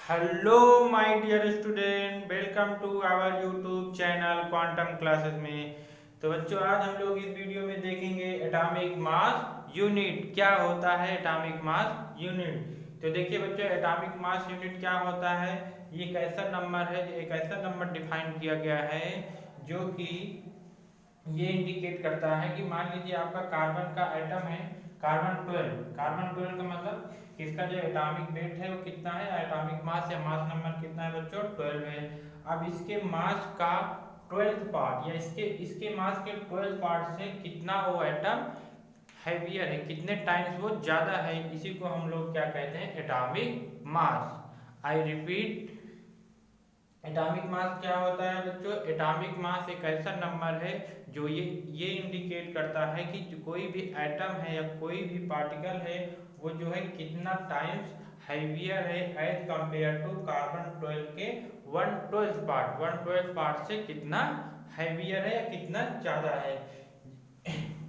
Hello my dear student, welcome to our YouTube channel Quantum Classes में। तो बच्चों, आज हम लोग इस वीडियो में देखेंगे एटॉमिक मास यूनिट क्या होता है। एटॉमिक मास यूनिट तो देखिए बच्चों, एटॉमिक मास यूनिट क्या होता है। ये एक ऐसा नंबर है, एक ऐसा नंबर डिफाइन किया गया है जो कि ये इंडिकेट करता है कि मान लीजिए आपका कार्बन का एटम है कार्बन 12 का मतलब इसका जो एटॉमिक वेट है वो कितना है, एटॉमिक मास या मास नंबर कितना है बच्चों, 12 है। अब इसके मास का 12th पार्ट या इसके इसके मास के 12th पार्ट से कितना वो एटम हैवियर है, कितने टाइम्स वो ज्यादा है, इसी को हम लोग क्या कहते हैं, atomic mass. I repeat, atomic mass क्या होता है बच्चों। एटॉमिक मास एक ऐसा नंबर है जो ये इंडिकेट करता है कि जो कोई भी एटम है या कोई भी पार्टिकल है वो जो है कितना टाइम्स हैवियर है एज कंपेयर टू कार्बन 12 के 1/12 पार्ट से कितना हैवियर है या कितना ज्यादा है।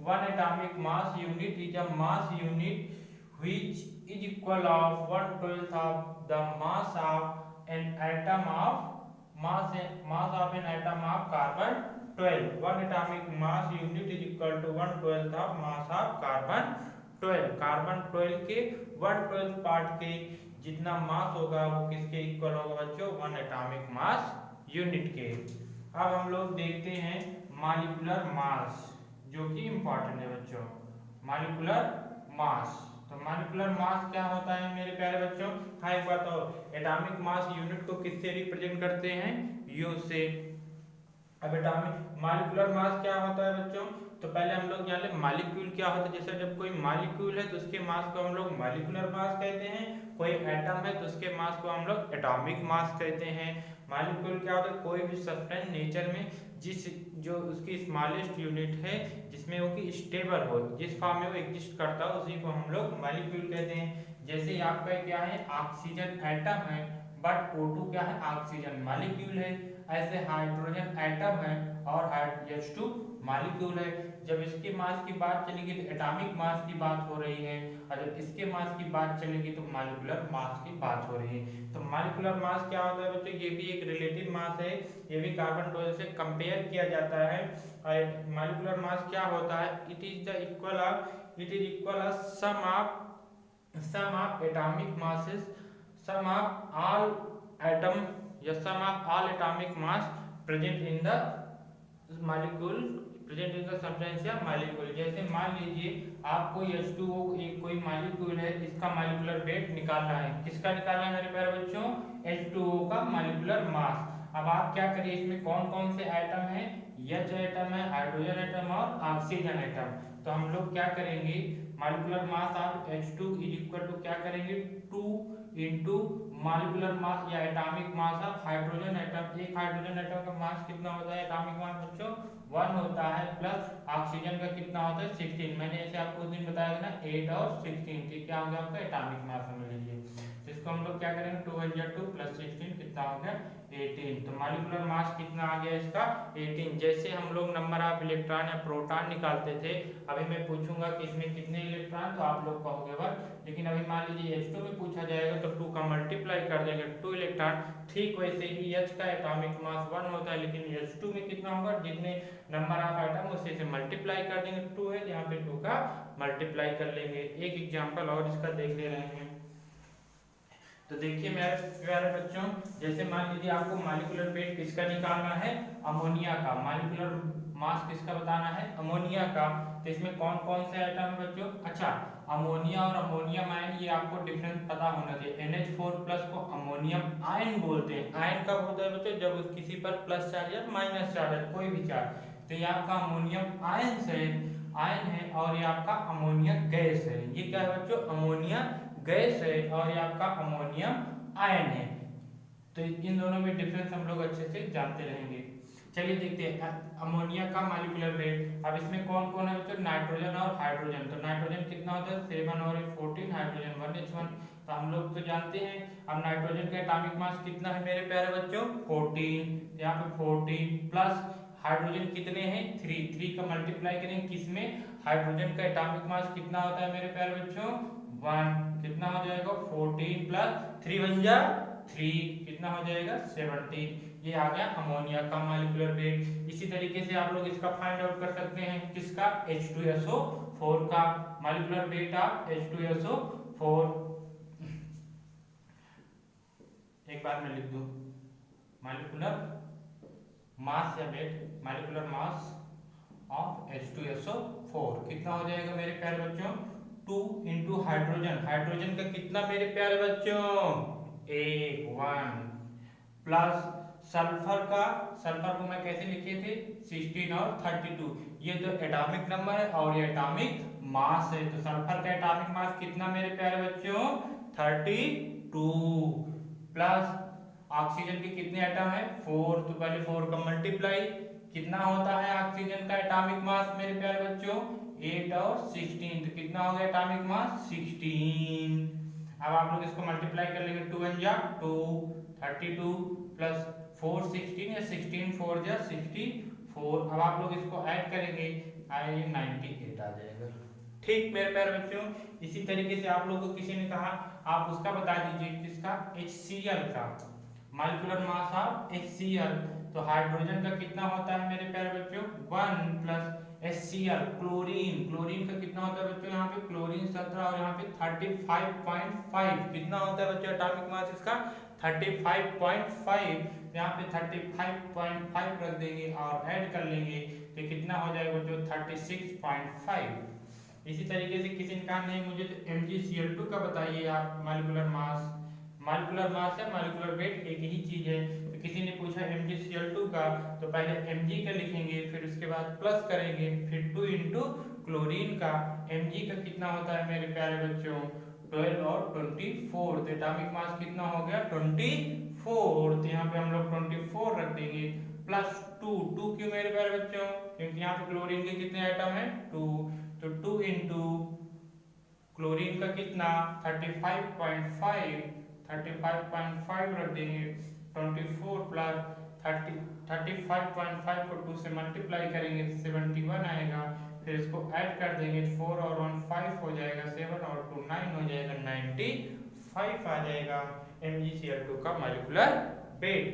One atomic mass unit is a mass unit which is equal of 1/12 of the mass of an atom of mass of an atom of carbon 12. One atomic mass unit is equal to 1/12 of mass of carbon 12. Carbon 12 के 1/12 part के जितना मास होगा वो किसके equal होगा बच्चों, one atomic mass unit के। अब हम लोग देखते हैं मॉलिक्यूलर मास, जो कि इंपॉर्टेंट है बच्चों। मॉलिक्यूलर मास, तो मॉलिक्यूलर मास क्या होता है मेरे प्यारे बच्चों। हाँ, एक बात और, एटॉमिक मास यूनिट को किससे रिप्रेजेंट करते हैं, यू से। अब एटॉमिक मॉलिक्यूलर मास क्या होता है बच्चों, तो पहले हम लोग जान ले मॉलिक्यूल क्या होता है। जैसे जब कोई मॉलिक्यूल है तो उसके मास को हम लोग मॉलिक्यूलर मास कहते हैं, कोई एटम है तो उसके मास को हम लोग एटॉमिक मास कहते हैं। मॉलिक्यूल क्या होता है, कोई भी सब्सटेंस नेचर में जिस जो उसकी स्मॉलेस्ट यूनिट है जिसमें वो कि स्टेबल हो, जिस फॉर्म में वो एग्जिस्ट करता हो उसी को हम लोग मॉलिक्यूल कहते हैं। जैसे आपका क्या है, ऑक्सीजन एटम है बट O2 क्या है, ऑक्सीजन मॉलिक्यूल है। ऐसे हाइड्रोजन एटम है और H2 मॉलिक्यूल है। जब इसके मास की बात चलेगी तो एटॉमिक मास की बात हो रही है, और जब इसके मास की बात चलेगी तो मॉलिक्यूलर मास की बात हो रही है। तो मॉलिक्यूलर मास क्या होता है बच्चों, ये भी एक रिलेटिव मास है, ये भी कार्बन 12 से कंपेयर किया जाता है। और मॉलिक्यूलर मास क्या होता है, it is equal sum of atomic masses, sum of all atom या sum of all atomic mass present in the molecule, present in the substance या मॉलिक्यूल। जैसे मान लीजिए आपको H2O एक कोई मॉलिक्यूल है, इसका मॉलिक्यूलर वेट निकालना है। किसका निकालना है मेरे प्यारे बच्चों, H2O का मॉलिक्यूलर मास। अब आप क्या करिए, इसमें कौन कौन से एटम है, H एटम है, हाइड्रोजन एटम और ऑक्सीजन एटम। तो हम लोग क्या करेंगे, molecular mass of H2 is equal to क्या करेंगे, 2 इंटू मॉलिक्यूलर मास या atomic mass of hydrogen atom. एक हाइड्रोजन एटम का मास कितना होता है एटॉमिक मास बच्चों, 1 होता है, प्लस ऑक्सीजन का कितना होता है 16। मैंने ऐसे आपको उस दिन बताया था ना, 8 और 16, ठीक क्या हो गया आपका एटॉमिक मास समझ लीजिए। तो इसको हम लोग क्या करेंगे, 2 प्लस 16 कितना हो गया 18। तो मॉलिक्यूलर मास कितना आ गया इसका 18। जैसे हम लोग नंबर ऑफ इलेक्ट्रॉन या प्रोटॉन निकालते थे, अभी मैं पूछूंगा कि इसमें कितने इलेक्ट्रॉन, तो आप लोग कहोगे 1, लेकिन अभी मान लीजिए H2 में पूछा जाएगा तो 2 का मल्टीप्लाई कर देंगे, 2 इलेक्ट्रॉन। ठीक वैसे ही H का एटॉमिक मास 1 होता है, लेकिन H2 में कितना होगा, जितने नंबर ऑफ आइटम उसी से मल्टीप्लाई कर देंगे। 2 है यहाँ पे 2 का मल्टीप्लाई कर लेंगे। एक एग्जांपल और इसका देख ले रहे हैं। तो देखिए मेरे प्यारे बच्चों, जैसे मान लीजिए आपको मॉलिक्यूलर वेट किसका निकालना है, अमोनिया का। मॉलिक्यूलर मास किसका बताना है, अमोनिया का। तो इसमें कौन कौन से आइटम है बच्चों, अच्छा अमोनिया और अमोनियम आयन, ये आपको डिफरेंस पता होना चाहिए। NH4+ को अमोनियम आयन बोलते हैं। आयन कब होता है बच्चों, जब किसी पर प्लस चार्ज या माइनस चार्ज है, कोई भी चार्ज। तो ये आपका अमोनियम आयन है और ये आपका अमोनिया गैस है। ये क्या है बच्चों, अमोनिया गैस है और ये आपका अमोनियम आयन है। तो इन दोनों में डिफरेंस हम लोग अच्छे से जानते रहेंगे। चलिए देखते हैं अमोनिया का मॉलिक्यूलर वेट। अब इसमें कौन कौन है बच्चों, नाइट्रोजन और हाइड्रोजन। तो नाइट्रोजन कितना होता है 7 और 14, हाइड्रोजन 1H1। तो हम लोग तो जानते हैं। अब नाइट्रोजन का एटॉमिक मास कितना है मेरे प्यारे बच्चों, 14। यहाँ पे 14 प्लस हाइड्रोजन कितने हैं 3 का मल्टीप्लाई करेंगे किसमें, हाइड्रोजन का एटॉमिक मास कितना होता है मेरे प्यारे बच्चों 1। कितना हो जाएगा 14 प्लस 3 बन जा 3 कितना हो जाएगा 17। ये आ गया अमोनिया का मॉलिक्यूलर वेट। इसी तरीके से आप लोग इसका फाइंड आउट कर सकते हैं, किसका H2SO4 का मॉलिक्यूलर वेट ऑफ H2SO4। एक बार में लिख दूं, मॉलिक्यूलर मास या wait, molecular mass of H2SO4 कितना हो जाएगा मेरे प्यारे बच्चों 2 इंटू हाइड्रोजन, हाइड्रोजन का कितना मेरे प्यारे बच्चों 1 प्लस सल्फर का, सल्फर को मैं कैसे लिखे थे 16 और 32, ये तो एटॉमिक नंबर है और ये एटॉमिक मास है, तो सल्फर का एटॉमिक मास कितना मेरे प्यारे बच्चों 32 प्लस ऑक्सीजन के कितने एटम है 4, तो पहले 4 का मल्टीप्लाई कितना होता है ऑक्सीजन का एटॉमिक मास मेरे प्यारे बच्चों 8 और 16, तो कितना हो गया एटॉमिक मास 16। अब आप लोग इसको मल्टीप्लाई कर लेंगे 2 1 जा 2 32 प्लस 4 16 या 16 4 जा 64। अब आप लोग इसको ऐड करेंगे आए 98 आ जाएगा। ठीक मेरे प्यारे बच्चों, इसी तरीके से आप लोगों को किसी ने कहा आप उसका बता दीजिए किसका HCl का मॉलिक्यूलर मास ऑफ HCl, तो हाइड्रोजन का कितना होता है मेरे प्यारे बच्चों 1 प्लस HCl क्लोरीन, क्लोरीन का कितना होता है बच्चों यहाँ पे क्लोरीन 17 और यहाँ पे 35.5 कितना होता है बच्चों एटॉमिक मास इसका 35.5, यहाँ पे 35.5 रख देंगे और ऐड कर लेंगे तो कितना हो जाएगा बच्चों 36.5। इसी तरीके से किसी ने कहा नहीं मुझे तो MgCl2 का बताइए आप मॉलिक्यूलर मास, मॉलिक्यूलर मास है मॉलिक्यूलर वेट एक ही चीज है, तो किसी ने पूछा MgCl2 का, तो पहले Mg का लिखेंगे फिर उसके बाद प्लस करेंगे फिर 2 इंटू क्लोरीन का, Mg का कितना होता है मेरे प्यारे बच्चों 12 और 24, तो एटॉमिक मास कितना हो गया 24, तो यहाँ पे हम लोग 24 रख देंगे प्लस 2 क्यों मेरे प्यारे बच्चों क्योंकि यहाँ पे क्लोरीन के कितने आइटम है 2, तो 2 इंटू क्लोरीन का कितना 35.5 रख देंगे 24 प्लस 35.5 को 2 से मल्टीप्लाई करेंगे 71 आएगा, फिर इसको ऐड कर देंगे 4 और 1 5 हो जाएगा 7 और 2 9 हो जाएगा 95 आ जाएगा MgCl2 का मॉलिक्यूलर वेट।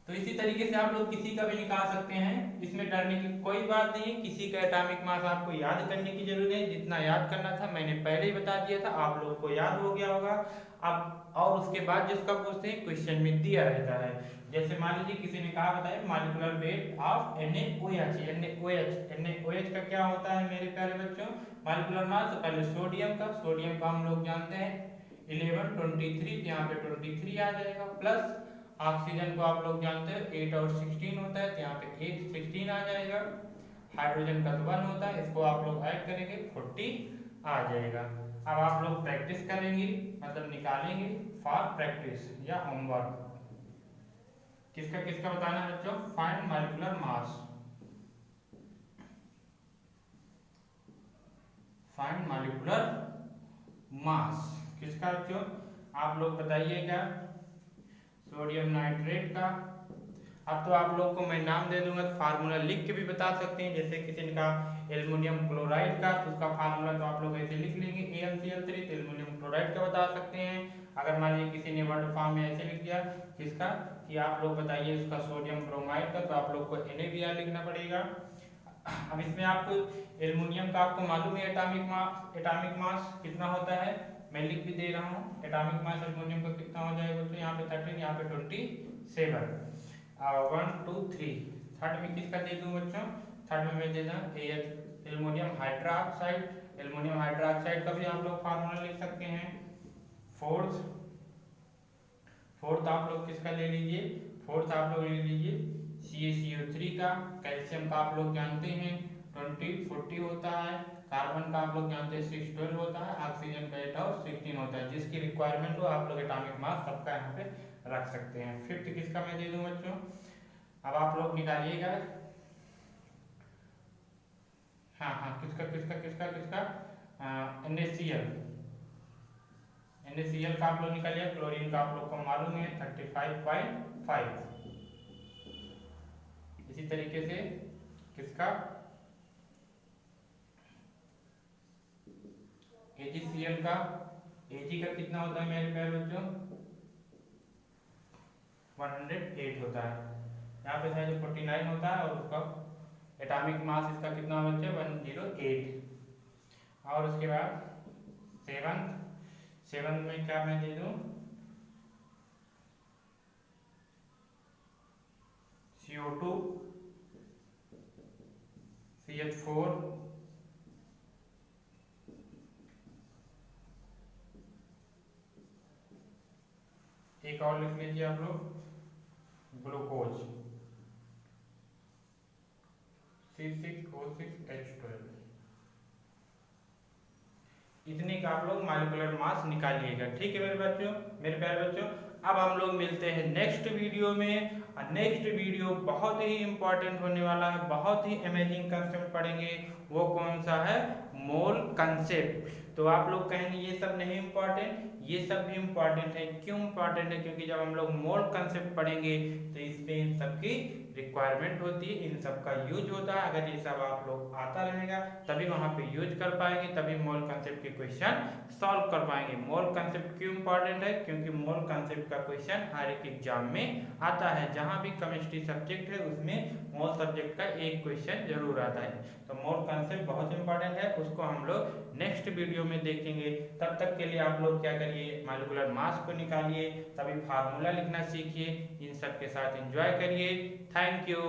तो इसी तरीके से आप लोग किसी का भी निकाल सकते हैं, इसमें डरने की कोई बात नहीं है, किसी का एटॉमिक मास आपको याद करने की जरूरत है, जितना याद करना था मैंने पहले ही बता दिया था, आप लोगों को याद हो गया होगा। अब और उसके बाद जिसका पूछते हैं क्वेश्चन में दिया रहता है, जैसे मान लीजिए किसी ने कहा बताए मॉलिक्यूलर वेट ऑफ NaOH का क्या होता है मेरे प्यारे बच्चों मॉलिक्यूलर मास, तो पहले सोडियम का हम लोग जानते हैं 11 23, यहाँ पे 23 आ जाएगा, प्लस ऑक्सीजन को आप लोग जानते हैं 8 और 16 होता है, तो यहाँ पे 8 16 आ जाएगा, हाइड्रोजन का तो 1 होता है, इसको आप लोग ऐड करेंगे 40 आ जाएगा। अब आप लोग प्रैक्टिस करेंगे मतलब निकालेंगे फॉर प्रैक्टिस या होमवर्क, किसका किसका बताना है बच्चों find molecular mass, find molecular mass किसका बच्चों आप लोग बताइएगा सोडियम नाइट्रेट का। अब तो आप लोग को मैं नाम दे दूंगा तो फार्मूला लिख के भी बता सकते हैं, जैसे किसी ने कहा एल्युमिनियम क्लोराइड का तो उसका फार्मूला तो आप लोग ऐसे लिख लेंगे AlCl3, तो एल्युमिनियम क्लोराइड का बता सकते हैं। अगर मान लीजिए किसी ने वर्ड फॉर्म में ऐसे लिख दिया किसका कि आप लोग बताइए उसका सोडियम ब्रोमाइड का, तो आप लोग को NaBr लिखना पड़ेगा। अब इसमें आपको एल्युमिनियम का आपको मालूम है एटॉमिक मास कितना होता है, मैं लिख भी दे रहा हूँ एटॉमिक मास एल्युमिनियम का कितना हो जाएगा तो यहाँ पे 13 यहाँ पे 27 1 2 3, थर्ड में किसका दे दूँ बच्चों, थर्ड में मैं दे दूँ एल्युमिनियम हाइड्रोक्साइड, एल्युमिनियम हाइड्रोक्साइड का भी आप लोग फार्मूला लिख सकते हैं। फोर्थ आप लोग किसका ले लीजिए, फोर्थ आप लोग ले लीजिए CaCO3 का, कैल्शियम का आप लोग जानते हैं 20 40 होता है, कार्बन का आप लोग जानते हैं 6 12 होता है, ऑक्सीजन का 8 और 16 होता है, जिसकी रिक्वायरमेंट हो आप लोग एटॉमिक मास सबका यहाँ पे रख सकते हैं। फिफ्थ किसका मैं दे दूं बच्चों, अब आप लोग निकालिएगा, हाँ किसका किसका किसका किसका NaCl का आप लोग निकालिए, क्लोरीन का आप लोग को मालूम है 35.5। इसी तरीके से किसका AgCl का, Ag का कितना होता है मेरे प्यारे बच्चों 108 होता है। यहाँ पे जो 49 होता है और उसका एटॉमिक मास इसका कितना बच्चे 108। और उसके बाद सेवन में क्या मैं दे दूँ CO2 CH4 एक और लिख लीजिए आप लोग ग्लूकोज C6O6H12। इतने का आप लोग मॉलिक्यूलर मास निकालिएगा। ठीक है मेरे बच्चों, मेरे प्यारे बच्चों, अब हम लोग मिलते हैं नेक्स्ट वीडियो में। नेक्स्ट वीडियो बहुत ही इंपॉर्टेंट होने वाला है, बहुत ही अमेजिंग कंसेप्ट पढ़ेंगे। वो कौन सा है? मोल कंसेप्ट। तो आप लोग कहेंगे ये सब नहीं इम्पॉर्टेंट, ये सब भी इम्पॉर्टेंट है। क्यों इम्पॉर्टेंट है? क्योंकि जब हम लोग मोल कंसेप्ट पढ़ेंगे तो इसमें इन सब की रिक्वायरमेंट होती है, इन सब का यूज होता है। अगर ये सब आप लोग आता रहेगा तभी वहाँ पे यूज कर पाएंगे, तभी मोल कंसेप्ट के क्वेश्चन सॉल्व कर पाएंगे। मोल कंसेप्ट क्यों इंपॉर्टेंट है? क्योंकि मोल कंसेप्ट का क्वेश्चन हर एक एग्जाम में आता है। जहाँ भी केमिस्ट्री सब्जेक्ट है उसमें मोल सब्जेक्ट का एक क्वेश्चन जरूर आता है। तो मोल कंसेप्ट बहुत इंपॉर्टेंट है, उसको हम लोग नेक्स्ट वीडियो में देखेंगे। तब तक के लिए आप लोग क्या करिए, मॉलिक्यूलर मास को निकालिए, तभी फार्मूला लिखना सीखिए, इन सब के साथ एंजॉय करिए। Thank you.